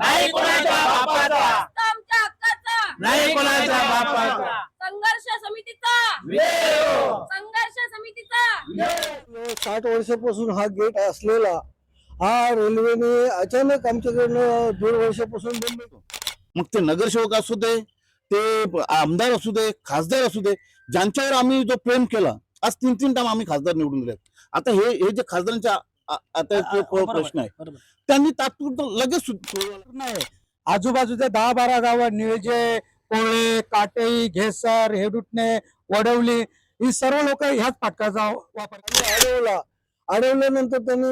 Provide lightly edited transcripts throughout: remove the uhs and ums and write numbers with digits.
नाही कोणाच्या बापाचा, आमच्या हक्काचा, नाही कोणाच्या बापाचा. संघर्ष समितीचा, विजय हो. संघर्ष समितीचा. 60 वर्षापासून हा गेट असलेला हा रेल्वेने अचानक आमच्याकडनं 1.5 वर्षापासून बंद होतो. मग ते नगरसेवक असू दे, ते आमदार असू दे, खासदार असू दे, ज्यांच्यावर आम्ही जो प्रेम केला, आज 3 टाइम आम्ही खासदार निवडून दिलेत. आता हे जे खासदारांच्या आता प्रश्न आहे, त्यांनी तात्पुरतं लगेच नाही, आजूबाजूच्या 10-12 गावं निळजे, कोळे, काटेई, घेसर, हेडुटणे, वडवली ही सर्व लोक ह्याच फाटकाचा वापर अडवल्यानंतर त्यांनी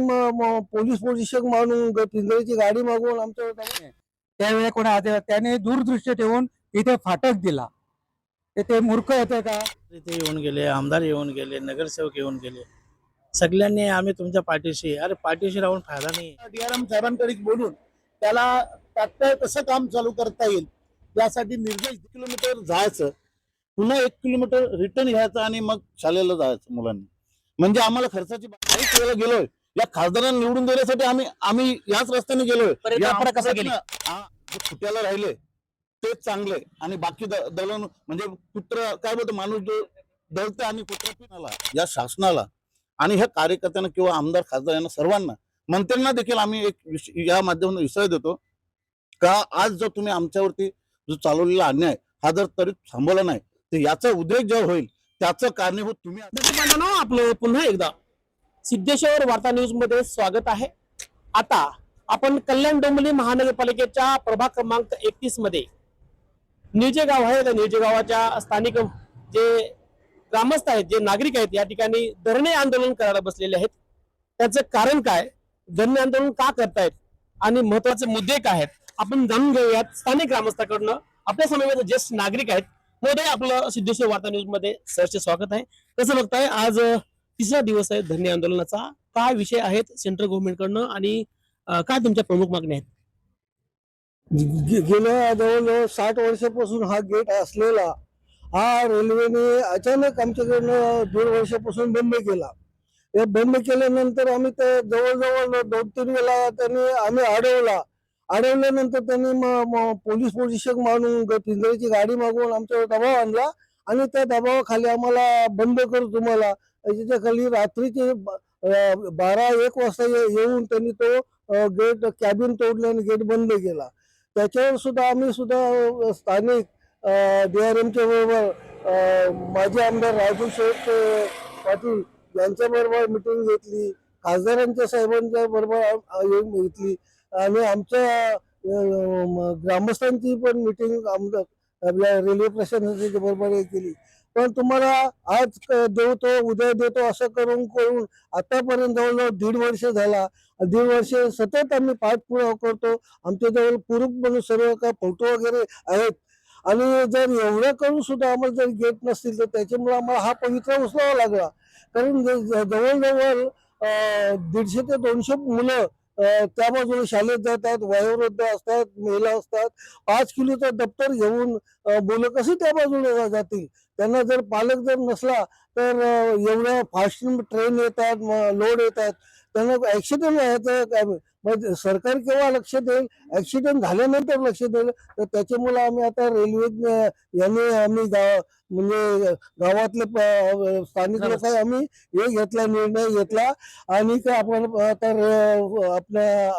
पोलीस प्रशिक्षक मानून पिंजऱ्याची गाडी मागवून आमच्यावर त्यावेळी कोणा त्याने दूरदृष्टी ठेवून इथे फाटक दिला. ते मूर्ख होते का? इथे येऊन गेले, आमदार येऊन गेले, नगरसेवक येऊन गेले, सगळ्यांनी आम्ही तुमच्या पाठीशी. अरे पाठीशी राहून फायदा नाही. DRM साहेबांकडे बोलून त्याला तात्काळ कसं काम चालू करता येईल यासाठी निर्देश. किलोमीटर जायचं, पुन्हा 1 किलोमीटर रिटर्न घ्यायचं आणि मग शाळेला जायचं मुलांनी. म्हणजे आम्हाला खर्चाची काहीच वेळेला गेलोय, या खासदारांना निवडून देण्यासाठी आम्ही याच रस्त्याने गेलोय. कसं गेले? जे फुट्याला राहिले तेच चांगले आणि बाकी दलन म्हणजे कुत्र काय बोलतो, माणूस जो दळते आणि कुत्रा पिणाला, या शासनाला आणि ह्या कार्यकर्त्यांना किंवा आमदार खासदार यांना सर्वांना, मंत्र्यांना देखील आम्ही एक या माध्यमातून विषय देतो का आज जर तुम्ही आमच्यावरती जो चालवलेला अन्याय हा जर तरी थांबवला नाही तर याचा उद्रेक जेव्हा होईल त्याचं कारणीभूत तुम्ही. आपलं पुन्हा एकदा सिद्धेश्वर वार्ता न्यूज मध्ये स्वागत आहे. आता आपण कल्याण डोंबिवली महानगरपालिकेच्या प्रभाग क्रमांक 31 मध्ये निळजे गाव आहे. त्या निळजे गावाच्या स्थानिक जे ग्रामस्थ आहेत, जे नागरिक आहेत, या ठिकाणी धरणे आंदोलन करायला बसलेले आहेत. त्याचं कारण काय, धरणे आंदोलन का करतायत आणि महत्वाचे मुद्दे काय आहेत, आपण जाणून घेऊयात स्थानिक ग्रामस्थांकडनं. आपल्या समोर ज्येष्ठ नागरिक आहेत. मोठे आपलं सिद्धेश्वर वार्ता न्यूज मध्ये सरचे स्वागत आहे. कसं बघताय, आज 3रा दिवस आहे धरणे आंदोलनाचा. काय विषय आहेत सेंट्रल गव्हर्नमेंटकडनं आणि काय तुमच्या प्रमुख मागण्या आहेत? गेल्या जवळजवळ 60 वर्षापासून हा गेट असलेला हा रेल्वेने अचानक आमच्याकडनं 1.5 वर्षापासून बंद केला. हे बंद केल्यानंतर आम्ही ते जवळजवळ 2-3 वेळा आम्ही अडवल्यानंतर त्यांनी पोलीस प्रशिक्षक मानून पिंजऱ्याची गाडी मागवून आमच्यावर दबाव आणला आणि त्या दबावाखाली आम्हाला बंद करू तुम्हाला, त्याच्या खाली रात्रीचे 12-1 वाजता येऊन त्यांनी तो गेट कॅबिन तोडले आणि गेट बंद केला. त्याच्यावर सुद्धा आम्ही सुद्धा स्थानिक DRMच्या बरोबर माजी आमदार राजू शेठ पाटील यांच्या बरोबर मिटिंग घेतली, खासदारांच्या साहेबांच्या बरोबर येऊन घेतली आणि आमच्या ग्रामस्थांची पण मिटिंग आपल्या रेल्वे प्रशासनाच्या बरोबर केली. पण तुम्हाला आज देतो उद्या देतो असं करून आतापर्यंत जवळजवळ 1.5 वर्ष झाला. 1.5 वर्ष सतत आम्ही पाठपुरावा करतो. आमच्याजवळ पूरक म्हणून सर्व काय फोटो वगैरे आहेत आणि जर एवढं करून सुद्धा आम्हाला जर गेट नसतील तर त्याच्यामुळे आम्हाला हा पवित्रा उचलावा लागला. कारण जवळजवळ 150 ते 200 मुलं त्या बाजूने शाळेत जातात, वयोवृद्ध असतात, महिला असतात. 5 किलोचं दप्तर घेऊन मुलं कशी त्या बाजूने जातील? त्यांना जर पालक जर नसला तर एवढ्या फास्ट ट्रेन येतात, लोड येतात, त्यांना ऍक्सिडेंट व्हायचं काय? मग सरकार केव्हा लक्ष देईल? ऍक्सिडेंट झाल्यानंतर लक्ष देईल. तर त्याच्यामुळे आम्ही आता रेल्वे यांनी आम्ही म्हणजे गावातले स्थानिक लोक आम्ही निर्णय घेतला आणि काय आपण आता आपल्या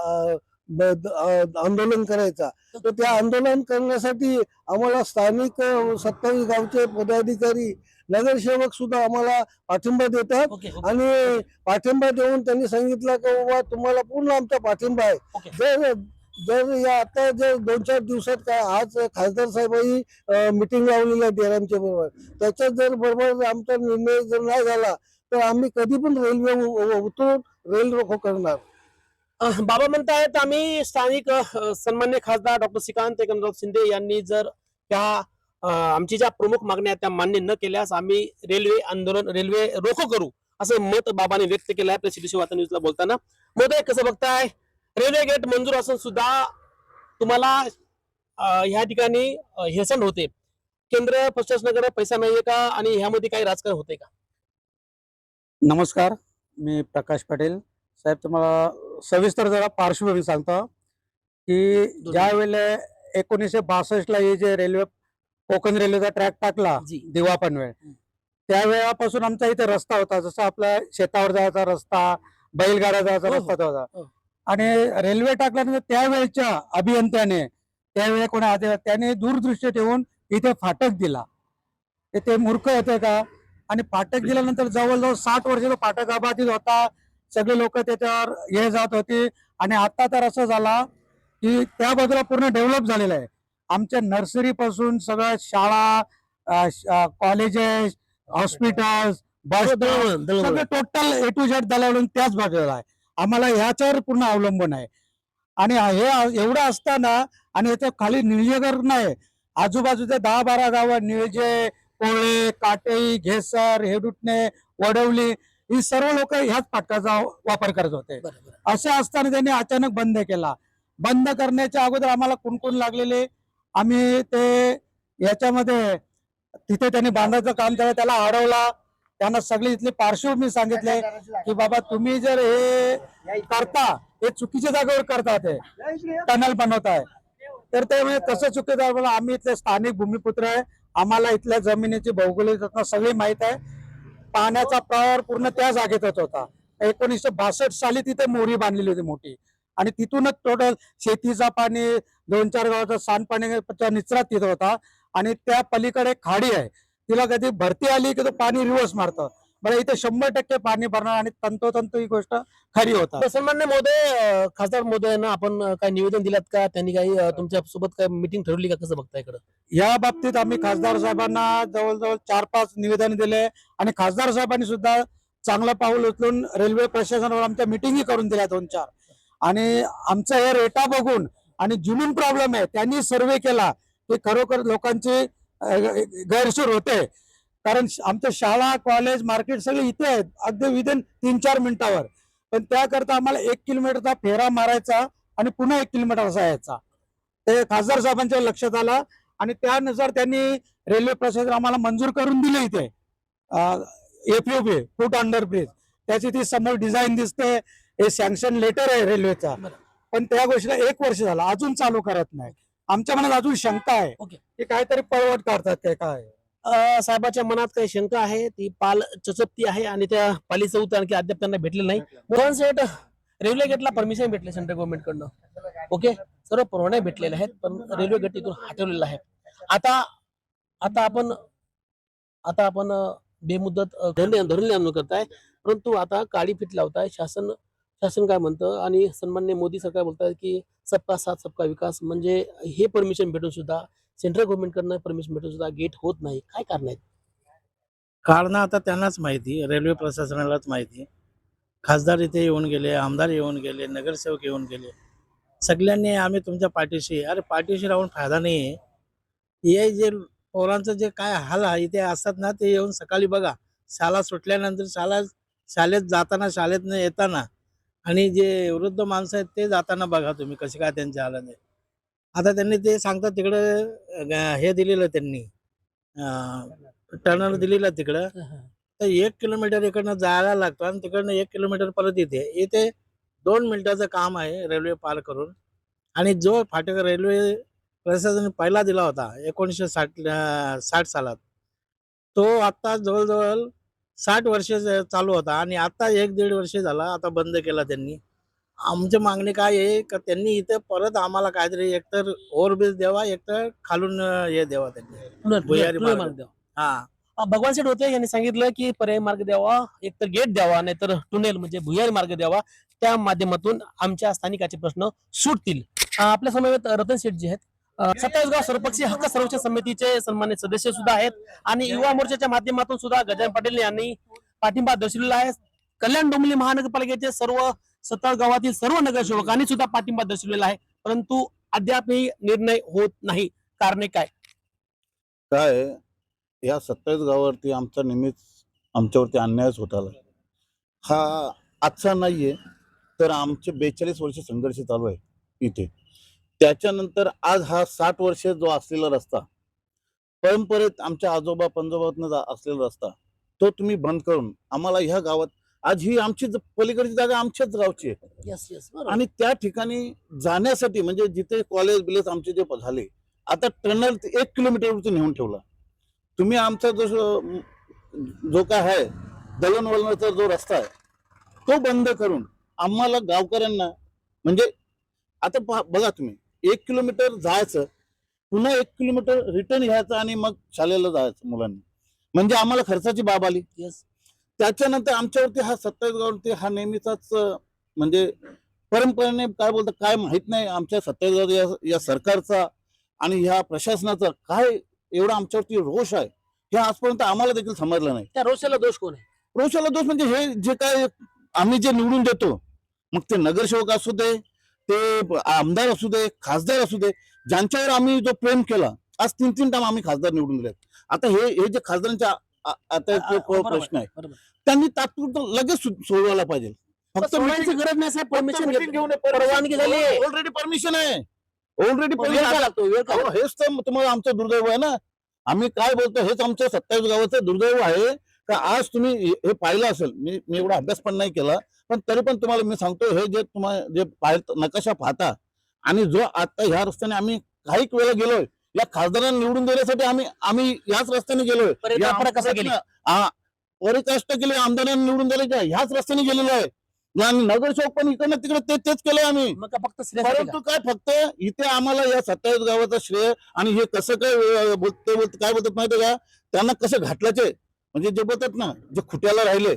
आंदोलन करायचा. तर त्या आंदोलन करण्यासाठी आम्हाला स्थानिक 27 गावचे पदाधिकारी, नगरसेवक सुद्धा आम्हाला पाठिंबा देतात आणि पाठिंबा देऊन त्यांनी सांगितलं की बाबा तुम्हाला पूर्ण आमचा पाठिंबा आहे. जर या आता जर 2-4 दिवसात काय, आज खासदार साहेबांनी मिटिंग लावलेली आहे DRMच्या बरोबर, त्याच्यात जर बरोबर आमचा निर्णय जर नाही झाला तर आम्ही कधी पण रेल्वे उतरून रेल रोको करणार. बाबा म्हणतायत आम्ही स्थानिक सन्मान्य खासदार डॉक्टर श्रीकांत एकनाथराव शिंदे यांनी जर त्या आमची ज्या प्रमुख मागण्या त्या मान्य न केल्यास आम्ही रेल्वे रोको करू, असं मत बाबांनी व्यक्त केलं आहे सिद्धेश्वर वार्ता न्यूजला बोलताना. मोदय, कसं बघताय, रेल्वे गेट मंजूर असून सुद्धा तुम्हाला ह्या ठिकाणी हेळसांड होते. केंद्र प्रशासनाकडे पैसा नाहीये का आणि ह्यामध्ये काही राजकारण होते का? नमस्कार, मी प्रकाश पटेल साहेब. तुम्हाला सविस्तर जरा पार्श्वभूमी सांगतो की ज्या वेळेला 1962 ला हे जे रेल्वे कोकण रेल्वेचा ट्रॅक टाकला जी. दिवा पनवेल, त्यावेळापासून आमचा इथे रस्ता होता, जसा आपला शेतावर जायचा रस्ता, बैलगाडा जायचा हो, हो. रस्ता तो होता. हो. आणि रेल्वे टाकल्यानंतर त्यावेळेच्या अभियंत्याने त्यावेळी कोणी त्याने दूरदृष्टी ठेवून इथे फाटक दिला. ते मूर्ख होते का? आणि फाटक दिल्यानंतर जवळजवळ 60 वर्ष फाटक अबाधित होता. सगळे लोक त्याच्यावर हे जात होते. आणि आता तर असं झाला की त्या बाजूला पूर्ण डेव्हलप झालेलं आहे. आमच्या नर्सरी पासून सगळ्या शाळा, कॉलेजेस, हॉस्पिटल्स, बस दळणवळण, दळणवळण. सगळं टोटल ए टू झेड दलावून त्याच बाजूला आहे. आम्हाला ह्याच्यावर पूर्ण अवलंबून आहे. आणि हे एवढं असताना आणि याच्या खाली निळजेगर नाही, आजूबाजूचे 10-12 गावं निळजे, कोळे, काटेई, घेसर, हेडुटणे, वडवली ही सर्व लोक ह्याच फाटकाचा वापर करत होते. बरोबर. असे असताना त्यांनी अचानक बंद केला. बंद करण्याच्या अगोदर आम्हाला कुणकुण लागलेले. आम्ही ते याच्यामध्ये तिथे त्यांनी बांधायचं काम केलं, त्याला अडवला. त्यांना सगळी इथली पार्श्वभूमी सांगितले की बाबा तुम्ही जर हे करता, हे चुकीच्या जागेवर करता, ते टनल बनवताय, तर ते म्हणजे कसं चुकीचं आहे. आम्ही इथले स्थानिक भूमिपुत्र आहे, आम्हाला इथल्या जमिनीची भौगोलिक रचना सगळी माहित आहे. पाण्याचा प्रवाह पूर्ण त्या जागेतच होता. 1962 साली तिथे मोरी बांधलेली होती मोठी. आणि तिथूनच टोटल शेतीचा पाणी, 2-4 गावाचा सांडपाण्याचा निचरा तिथं होता. आणि त्या पलीकडे खाडी आहे, तिला कधी भरती आली की तो पाणी रिवर्स मारतं. बरं, इथे 100% पाणी भरणार आणि तंतोतंत ही गोष्ट खरी होता. तर सन्माननीय महोदय, खासदार महोदयांना आपण काय निवेदन दिलात का? त्यांनी काही तुमच्या सोबत काय मीटिंग ठरवली का? कसं बघता इकडं? या बाबतीत आम्ही खासदार साहेबांना जवळजवळ 4-5 निवेदन दिले. आणि खासदार साहेबांनी सुद्धा चांगलं पाऊल उचलून रेल्वे प्रशासनावर आमच्या मिटिंगी करून दिल्या 2-4. आणि आमचं हे रेटा बघून आणि जुनून प्रॉब्लेम आहे, त्यांनी सर्वे केला की खरोखर लोकांची गैरसोय होते. कारण आमच्या शाळा, कॉलेज, मार्केट सगळे इथे आहेत, अगदी विदिन 3-4 मिनिटावर. पण त्याकरता आम्हाला 1 किलोमीटरचा फेरा मारायचा आणि पुन्हा 1 किलोमीटर असा यायचा. ते खासदार साहेबांच्या लक्षात आलं आणि त्यानुसार त्यांनी रेल्वे प्रशासन आम्हाला मंजूर करून दिले. इथे FUB, फूट अंडर ब्रिज, त्याची ती समोर डिझाईन दिसते, हे सँक्शन लेटर आहे रेल्वेचा. पण त्या गोष्टीला 1 वर्ष झालं, अजून चालू करत नाही. आमच्या मनात अजून शंका आहे ओके. की काहीतरी पळवट करतात ते काय. साहेबाच्या मनात काही शंका आहे, ती पाल चचपती आहे आणि त्या पालीचं उत्तर आणखी अद्याप त्यांना भेटलेलं नाही. मोहन सेठ, रेल्वे गेटला परमिशन भेटले सेंट्रल गव्हर्नमेंट कडनं. ओके, सर्व परवाने भेटलेले आहेत, पण रेल्वे गेट इथून हटवलेला आहे. आता आपण बेमुदत धरून आंदोलन करताय, परंतु आता काळी फिट लावताय. शासन काय म्हणतं आणि सन्माननीय मोदी सरकार बोलतात की सबका साथ सबका विकास, म्हणजे हे परमिशन भेटून सुद्धा सेंट्रल गव्हर्नमेंट कडनं परमिशन भेटून सुद्धा गेट होत नाही. काय कारण आहेत? कारण आता त्यांनाच माहिती, रेल्वे प्रशासनालाच माहिती. खासदार इथे येऊन गेले, आमदार येऊन गेले, नगरसेवक येऊन गेले, सगळ्यांनी आम्ही तुमच्या पाठीशी. अरे पाठीशी राहून फायदा नाही. हे जे पोरांचं जे काय हाल आहे इथे असतात ना, ते येऊन सकाळी बघा, शाळा सुटल्यानंतर शाळेत जाताना, शाळेतनं येताना, आणि जे वृद्ध माणसं आहेत ते जाताना बघा तुम्ही कसे काय त्यांचे हाल आहे. आता त्यांनी ते सांगतात तिकडं हे दिलेलं, त्यांनी टर्नर दिलेलं तिकडं. तर 1 किलोमीटर इकडनं जायला लागतो आणि तिकडनं 1 किलोमीटर परत इथे 2 मिनिटाचं काम आहे रेल्वे पार करून. आणि जो फाटक रेल्वे प्रशासनाने पहिला दिला होता 1960 सालात, तो आता जवळजवळ 60 वर्ष चालू होता आणि आता 1-1.5 वर्ष झाला आता बंद केला त्यांनी. आमची मागणी काय आहे का त्यांनी इथे परत आम्हाला काहीतरी एकतर ओव्हरब्रिज द्यावा, एकतर खालून हे द्यावा त्यांनी, भुयारी मार्ग. द्यावा. हा, भगवान शेठ होते यांनी सांगितलं की पर्यायी मार्ग द्यावा, एकतर गेट द्यावा, नाहीतर टुनेल म्हणजे भुयारी मार्ग द्यावा. त्या माध्यमातून आमच्या स्थानिकाचे प्रश्न सुटतील. आपल्या समवेत रतन शेठ जे आहेत, 27 गाव सर्वपक्षीय हक्क सर्वेक्षण समितीचे सन्मानित सदस्य सुद्धा आहेत आणि युवा मोर्चाच्या माध्यमातून सुद्धा गजानन पाटील यांनी पाठिंबा दर्शवलेला आहे. कल्याण डोंबिवली महानगरपालिकेचे सर्व 27 गावातील सर्व नगरसेवकांनी सुद्धा पाठिंबा दर्शवलेला आहे, परंतु अद्यापही निर्णय होत नाही. कारणे काय? या 27 गावावरती आमचा नेहमीच आमच्यावरती अन्यायच होत आला. हा आजचा नाहीये, तर आमचे 42 वर्ष संघर्ष चालू आहे इथे. त्याच्यानंतर आज हा 60 वर्ष जो असलेला रस्ता, परंपरेत आमच्या आजोबा पंजोबातनं असलेला रस्ता, तो तुम्ही बंद करून आम्हाला ह्या गावात आज ही आमची पलीकडची जागा आमच्याच गावची आहे यस यस आणि त्या ठिकाणी जाण्यासाठी म्हणजे जिथे कॉलेज बिलेज आमचे जे झाले आता टनल 1 किलोमीटरवरती नेऊन ठेवला. तुम्ही आमचा जो काय आहे दळणवळणाचा जो रस्ता आहे तो बंद करून आम्हाला गावकऱ्यांना म्हणजे आता बघा तुम्ही 1 किलोमीटर जायचं पुन्हा 1 किलोमीटर रिटर्न घ्यायचं आणि मग शाळेला जायचं मुलांनी म्हणजे आम्हाला खर्चाची बाब आली. यस त्याच्यानंतर आमच्यावरती हा 27 गावावरती हा नेहमीचाच म्हणजे परंपरेने काय बोलतात काय माहित नाही आमच्या 27 गाव या सरकारचा आणि ह्या प्रशासनाचा काय एवढा आमच्यावरती रोष आहे हे आजपर्यंत आम्हाला देखील समजलं नाही. त्या रोषाला दोष कोण आहे? रोषाला दोष म्हणजे हे जे काय आम्ही जे निवडून देतो मग ते नगरसेवक असू दे ते आमदार असू दे खासदार असू दे ज्यांच्यावर आम्ही जो प्रेम केला आज 3 टाइम आम्ही खासदार निवडून दिले. आता हे जे खासदारांच्या आता जो प्रश्न आहे बरोबर. त्यांनी तात्पुरतं लगेच सोडवायला पाहिजे. फक्त सोडवायची गरज नाही साहेब, परमिशन घेऊन परवानगी झाली आहे. ऑलरेडी परमिशन आहे ऑलरेडी वेळ का लागतो? वेळ का लागतो? हेच तर तुम्हाला आमचं दुर्दैव आहे ना. आम्ही काय बोलतो हेच आमच्या 27 गावाचं दुर्दैव आहे का आज तुम्ही हे पाहिलं असेल. मी एवढा अभ्यास पण नाही केला पण तरी पण तुम्हाला मी सांगतो हे जे तुम्हाला जे नकाशा पाहता आणि जो आता ह्या रस्त्याने आम्ही काही वेळा गेलोय या खासदारांना निवडून देण्यासाठी आम्ही याच रस्त्याने गेलोय. कसं गेली? परिकष्ट केले आमदारांना निवडून द्यायच्या ह्याच रस्त्याने गेलेलो आहे आणि नगरसेवक पण इकडनं तिकडे तेच केलंय आम्ही. मग का फक्त श्रेयासाठी परंतु काय फक्त इथे आम्हाला या 27 गावाचं श्रेय आणि हे कसं काय काय बोलतात माहितीये का त्यांना कसं घाटल्याचे म्हणजे जे बोलतात ना जे खुट्याला राहिले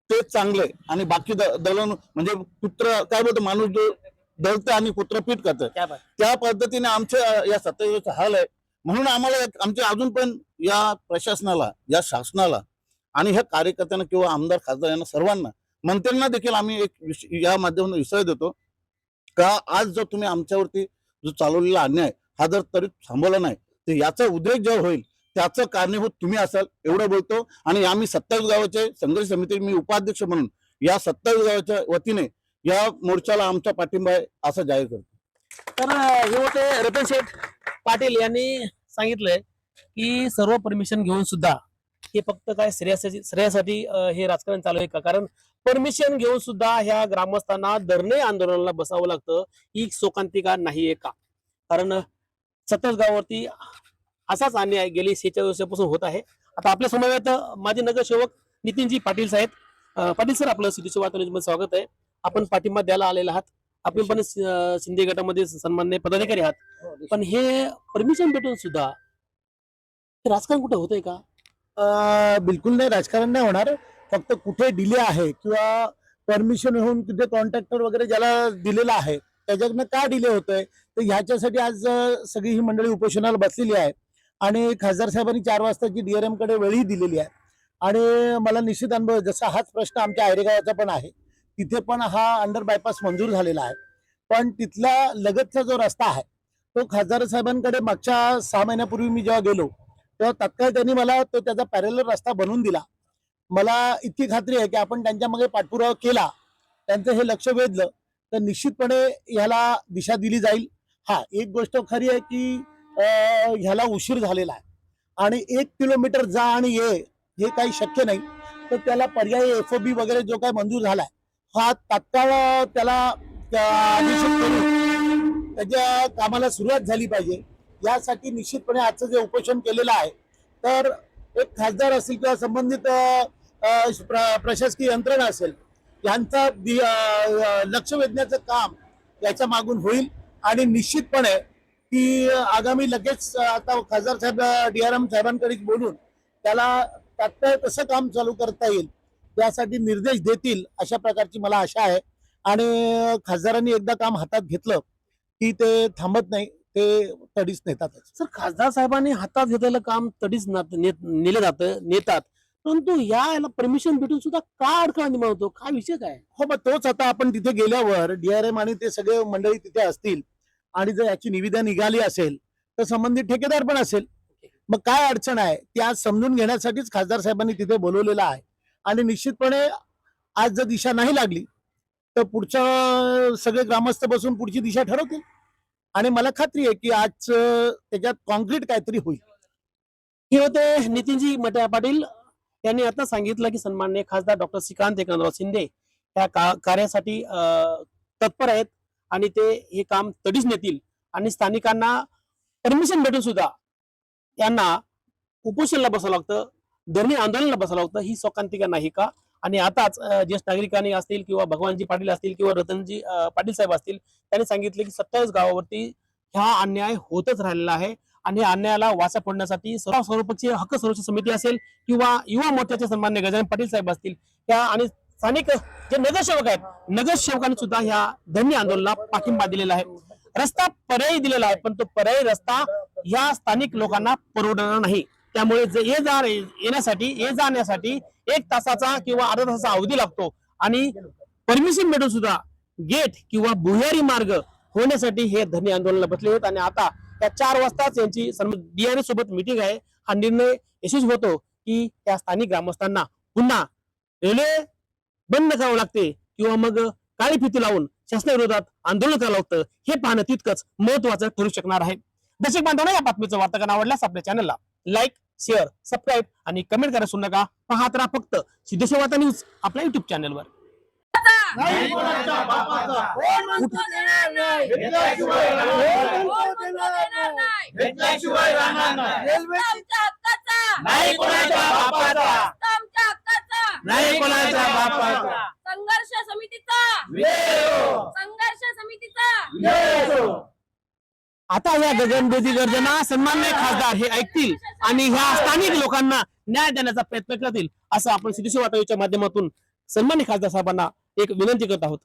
तेच चांगले आणि बाकी दळण म्हणजे कुत्र काय बोलतो माणूस जो दळतं आणि कुत्र पीठ करतं काय बात? त्या पद्धतीने आमच्या या 27 हाल आहे. म्हणून आम्हाला आमच्या अजून पण या प्रशासनाला या शासनाला आणि ह्या कार्यकर्त्यांना किंवा आमदार खासदार यांना सर्वांना मंत्र्यांना देखील आम्ही एक या माध्यमातून विषय देतो का आज जर तुम्ही आमच्यावरती जो चालवलेला अन्याय हा जर तरी थांबवला नाही तर याचा उद्रेक जेव्हा होईल त्याचं कारणीभूत तुम्ही असाल एवढं बोलतो. आणि आम्ही 27 गावाचे संघर्ष समिती मी उपाध्यक्ष म्हणून या 27 गावाच्या वतीने या मोर्चाला आमचा पाठिंबा आहे असं जाहीर करतो. तर हे होते रतन शेठ पाटील यांनी सांगितलंय की सर्व परमिशन घेऊन सुद्धा हे फक्त काय श्रेयासाठी हे राजकारण चालू आहे का? कारण परमिशन घेऊन सुद्धा ह्या ग्रामस्थांना धरणे आंदोलनाला बसावं लागतं ही शोकांतिका नाहीये का? कारण 27 गावावरती असाच अन्याय गेली 46 वर्षापासून होत आहे. आता आपल्या समवेत माजी नगरसेवक नितीनजी पाटील साहेब. पाटील सर आपलं सिटीच्या वातावरणामध्ये स्वागत आहे. आपण पाठिंबा द्यायला आलेला आहात. आपण पण शिंदे गटामध्ये सन्माननीय पदाधिकारी आहात पण हे परमिशन भेटून सुद्धा राजकारण कुठे होतंय का? बिलकुल नाही राजकारण नाही होणार. फक्त कुठे डिले आहे किंवा परमिशन होऊन कुठे कॉन्ट्रॅक्टर वगैरे ज्याला दिलेला आहे त्याच्याकडनं का डिले होतोय तर ह्याच्यासाठी आज सगळी ही मंडळी उपोषणाला बसलेली आहे आणि खासदार साहेबांनी 4 वाजताची DRM कडे वेळही दिलेली आहे. आणि मला निश्चित अनुभव जसा हाच प्रश्न आमच्या आयरेगावाचा पण आहे तिथे पण हा अंडर बायपास मंजूर झालेला आहे पण तिथला लगतचा जो रस्ता आहे तो खासदार साहेबांकडे मागच्या 6 महिन्यापूर्वी मी जेव्हा गेलो तेव्हा तत्काळ त्यांनी मला तो त्याचा पॅरेलल रस्ता बनवून दिला. मला इतकी खात्री आहे की आपण त्यांच्या मागे पाठपुरावा केला त्यांचं हे लक्ष वेधलं तर निश्चितपणे ह्याला दिशा दिली जाईल. हा एक गोष्ट खरी आहे की ह्याला उशीर झालेला आहे आणि 1 किलोमीटर जा आणि ये हे काही शक्य नाही तर त्याला पर्यायी FOB वगैरे जो काय मंजूर झालाय हा तात्काळ त्याला आदेशित करून त्याच्या कामाला सुरुवात झाली पाहिजे. यासाठी निश्चितपणे आजचं जे उपोषण केलेलं आहे तर एक खासदार असेल किंवा संबंधित प्रशासकीय यंत्रणा असेल यांचा लक्ष वेधण्याचं काम याच्या मागून होईल आणि निश्चितपणे की आगामी लगेच आता खासदार साहेब DRM साहेबांकडे बोलून त्याला तात्काळ कसं काम चालू करता येईल यासाठी निर्देश देतील अशा प्रकारची मला आशा आहे. आणि खासदारांनी एकदा काम हातात घेतलं की ते थांबत नाही ते तडीच नेतातच. सर खासदार साहेबांनी हातात घेतलेलं काम तडीच नेतात परंतु याला परमिशन भेटून सुद्धा का अडथळा निर्माण होतो? काय विषय काय? हो मग तोच आता आपण तिथे गेल्यावर DRM आणि ते सगळे मंडळी तिथे असतील आणि जर याची निविदा निघाली असेल तर संबंधित ठेकेदार पण असेल मग काय अडचण आहे ती आज समजून घेण्यासाठीच खासदार साहेबांनी तिथे बोलवलेलं आहे. आणि निश्चितपणे आज जर दिशा नाही लागली तर पुढच्या सगळे ग्रामस्थ बसून पुढची दिशा ठरवतील आणि मला खात्री आहे की आज त्याच्यात कॉन्क्रीट काहीतरी होईल. हे होते नितीनजी पाटील त्यांनी आता सांगितलं की सन्माननीय खासदार डॉक्टर श्रीकांत एकनाथराव शिंदे या कार्यासाठी तत्पर आहेत आणि ते हे काम तडीच नेतील आणि स्थानिकांना परमिशन भेटून सुद्धा यांना उपोषणाला बसावं लागतं, धरणी आंदोलनाला बसावं लागतं. ही शोकांतिका नाही का? आणि आताच ज्येष्ठ नागरिकांनी असतील किंवा भगवानजी पाटील असतील किंवा रतनजी पाटील साहेब असतील, त्यांनी सांगितले की 27 गावावरती हा अन्याय होतच राहिलेला आहे आणि या अन्यायाला वाचा फोडण्यासाठी सर्वपक्षीय हक्क संरक्षण समिती असेल किंवा युवा मोर्चाचे सन्मान्य गजानन पाटील साहेब असतील त्या आणि स्थानिक जे नगरसेवक आहेत, नगरसेवकांनी सुद्धा ह्या धरणी आंदोलनाला पाठिंबा दिलेला आहे. रस्ता पर्यायी दिलेला आहे, पण तो पर्यायी रस्ता या स्थानिक लोकांना परवडणार नाही. त्यामुळे येण्यासाठी ये जाण्यासाठी 1 तासाचा किंवा अर्धा तासाचा अवधी लागतो आणि परमिशन भेटून सुद्धा गेट किंवा भुयारी मार्ग होण्यासाठी हे धरणी आंदोलनाला बसले आहेत. आणि आता त्या 4 वाजताच यांची डीआरए सोबत मिटिंग आहे. हा निर्णय यशस्वी होतो की त्या स्थानिक ग्रामस्थांना पुन्हा रेल्वे बंद करावं लागते किंवा मग काळी फिती लावून शासनाविरोधात आंदोलन करावं लागतं, हे पाहणं तितकंच महत्वाचं ठरू शकणार आहे. दर्शक बांधवांनो, या बातमीचं वार्तांकन आवडल्यास आपल्या चॅनलला लाईक, शेअर, सबस्क्राईब आणि कमेंट करायला विसरू नका. पाहत राहा फक्त सिद्धेश्वर वार्ता न्यूज आपल्या युट्यूब चॅनलवर. नाही कोणाच्या बापाचा देणार नाही. भेटल्याशिवाय राहणार नाही. आमच्या हक्काचा नाही कोणाच्या बापाचा, आमच्या हक्काचा नाही कोणाच्या बापाचा. संघर्ष समितीचा संघर्ष समितीचा. आता या गगनभेदी गर्जना सन्माननीय खासदार हे ऐकतील आणि ह्या स्थानिक लोकांना न्याय देण्याचा प्रयत्न करतील, असं आपण सिद्धेश्वर वार्ता न्यूजच्या माध्यमातून सन्माननीय खासदार साहेबांना एक विनंती करत आहोत.